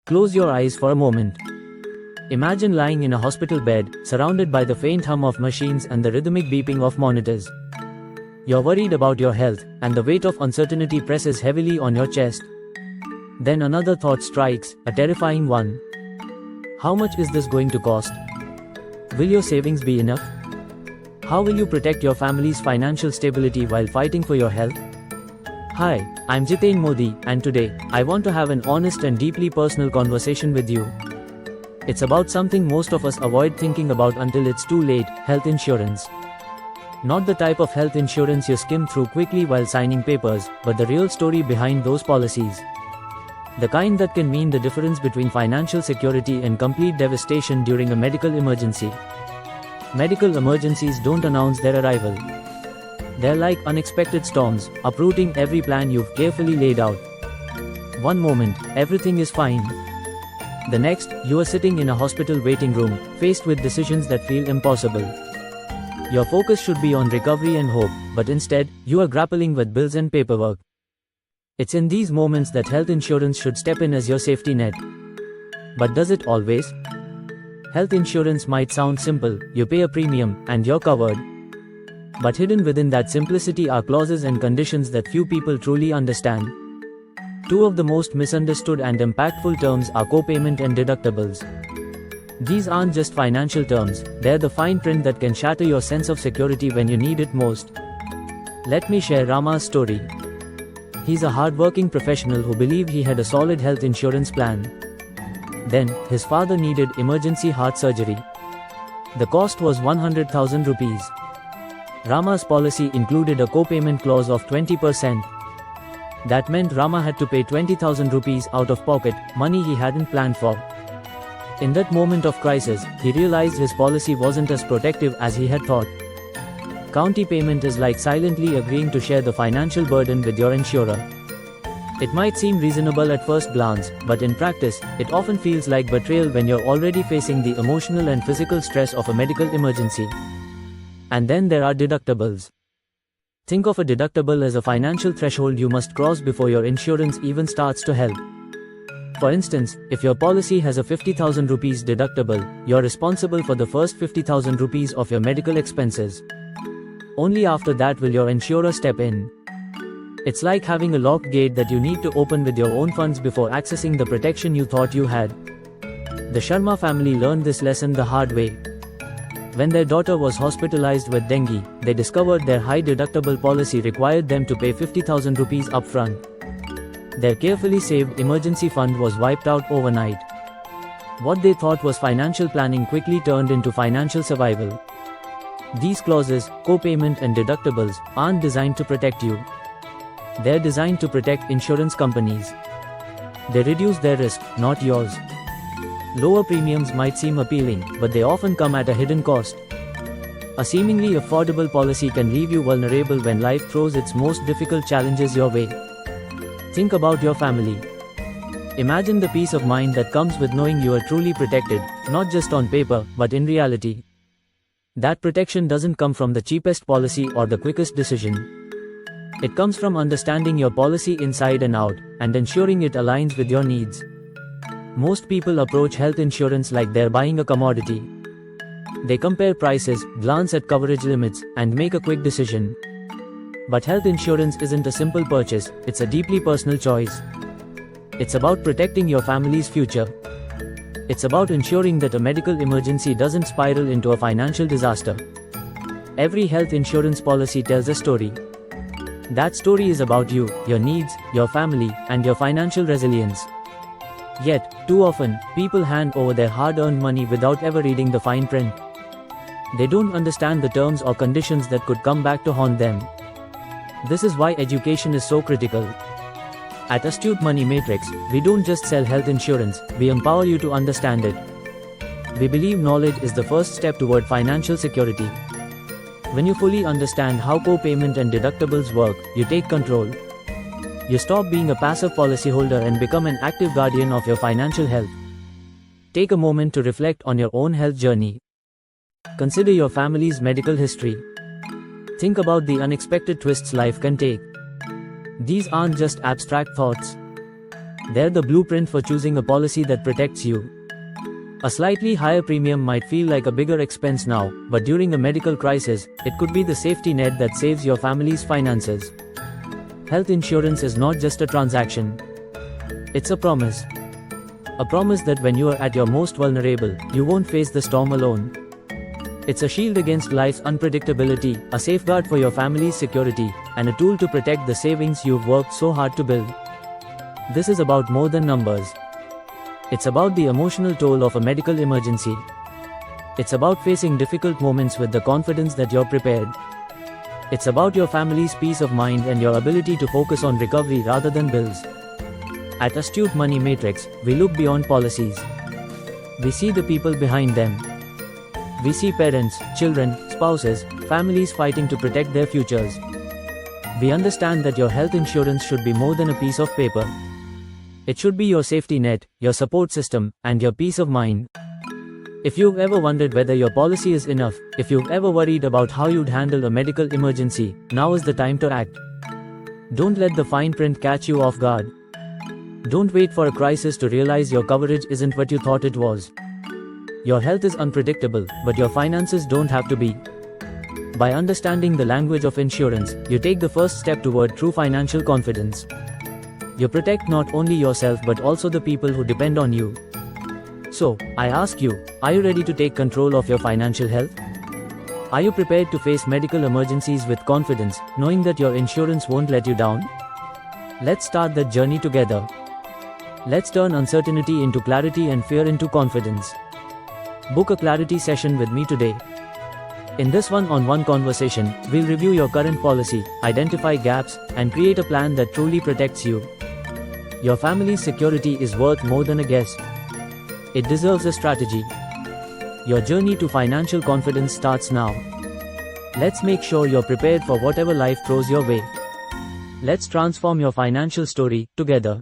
Close your eyes for a moment. Imagine lying in a hospital bed, surrounded by the faint hum of machines and the rhythmic beeping of monitors. You're worried about your health, and the weight of uncertainty presses heavily on your chest. Then another thought strikes, a terrifying one. How much is this going to cost? Will your savings be enough? How will you protect your family's financial stability while fighting for your health? Hi, I'm Jiten Modi, and today, I want to have an honest and deeply personal conversation with you. It's about something most of us avoid thinking about until it's too late: health insurance. Not the type of health insurance you skim through quickly while signing papers, but the real story behind those policies. The kind that can mean the difference between financial security and complete devastation during a medical emergency. Medical emergencies don't announce their arrival. They're like unexpected storms, uprooting every plan you've carefully laid out. One moment, everything is fine. The next, you are sitting in a hospital waiting room, faced with decisions that feel impossible. Your focus should be on recovery and hope, but instead, you are grappling with bills and paperwork. It's in these moments that health insurance should step in as your safety net. But does it always? Health insurance might sound simple: you pay a premium, and you're covered. But hidden within that simplicity are clauses and conditions that few people truly understand. Two of the most misunderstood and impactful terms are copayment and deductibles. These aren't just financial terms, they're the fine print that can shatter your sense of security when you need it most. Let me share Rama's story. He's a hardworking professional who believed he had a solid health insurance plan. Then, his father needed emergency heart surgery. The cost was 100,000 rupees. Rama's policy included a copayment clause of 20%. That meant Rama had to pay 20,000 rupees out of pocket, money he hadn't planned for. In that moment of crisis, he realized his policy wasn't as protective as he had thought. County payment is like silently agreeing to share the financial burden with your insurer. It might seem reasonable at first glance, but in practice, it often feels like betrayal when you're already facing the emotional and physical stress of a medical emergency. And then there are deductibles. Think of a deductible as a financial threshold you must cross before your insurance even starts to help. For instance, if your policy has a 50,000 rupees deductible, you're responsible for the first 50,000 rupees of your medical expenses. Only after that will your insurer step in. It's like having a locked gate that you need to open with your own funds before accessing the protection you thought you had. The Sharma family learned this lesson the hard way. When their daughter was hospitalized with dengue, they discovered their high deductible policy required them to pay 50,000 rupees upfront. Their carefully saved emergency fund was wiped out overnight. What they thought was financial planning quickly turned into financial survival. These clauses, copayment and deductibles, aren't designed to protect you. They're designed to protect insurance companies. They reduce their risk, not yours. Lower premiums might seem appealing, but they often come at a hidden cost. A seemingly affordable policy can leave you vulnerable when life throws its most difficult challenges your way. Think about your family. Imagine the peace of mind that comes with knowing you are truly protected, not just on paper, but in reality. That protection doesn't come from the cheapest policy or the quickest decision. It comes from understanding your policy inside and out, and ensuring it aligns with your needs. Most people approach health insurance like they're buying a commodity. They compare prices, glance at coverage limits, and make a quick decision. But health insurance isn't a simple purchase, it's a deeply personal choice. It's about protecting your family's future. It's about ensuring that a medical emergency doesn't spiral into a financial disaster. Every health insurance policy tells a story. That story is about you, your needs, your family, and your financial resilience. Yet, too often, people hand over their hard-earned money without ever reading the fine print. They don't understand the terms or conditions that could come back to haunt them. This is why education is so critical. At Astute Money Matrix, we don't just sell health insurance, we empower you to understand it. We believe knowledge is the first step toward financial security. When you fully understand how copayment and deductibles work, you take control. You stop being a passive policyholder and become an active guardian of your financial health. Take a moment to reflect on your own health journey. Consider your family's medical history. Think about the unexpected twists life can take. These aren't just abstract thoughts. They're the blueprint for choosing a policy that protects you. A slightly higher premium might feel like a bigger expense now, but during a medical crisis, it could be the safety net that saves your family's finances. Health insurance is not just a transaction. It's a promise. A promise that when you are at your most vulnerable, you won't face the storm alone. It's a shield against life's unpredictability, a safeguard for your family's security, and a tool to protect the savings you've worked so hard to build. This is about more than numbers. It's about the emotional toll of a medical emergency. It's about facing difficult moments with the confidence that you're prepared. It's about your family's peace of mind and your ability to focus on recovery rather than bills. At Astute Money Matrix, we look beyond policies. We see the people behind them. We see parents, children, spouses, families fighting to protect their futures. We understand that your health insurance should be more than a piece of paper. It should be your safety net, your support system, and your peace of mind. If you've ever wondered whether your policy is enough, if you've ever worried about how you'd handle a medical emergency, now is the time to act. Don't let the fine print catch you off guard. Don't wait for a crisis to realize your coverage isn't what you thought it was. Your health is unpredictable, but your finances don't have to be. By understanding the language of insurance, you take the first step toward true financial confidence. You protect not only yourself but also the people who depend on you. So, I ask you, are you ready to take control of your financial health? Are you prepared to face medical emergencies with confidence, knowing that your insurance won't let you down? Let's start that journey together. Let's turn uncertainty into clarity and fear into confidence. Book a clarity session with me today. In this one-on-one conversation, we'll review your current policy, identify gaps, and create a plan that truly protects you. Your family's security is worth more than a guess. It deserves a strategy. Your journey to financial confidence starts now. Let's make sure you're prepared for whatever life throws your way. Let's transform your financial story together.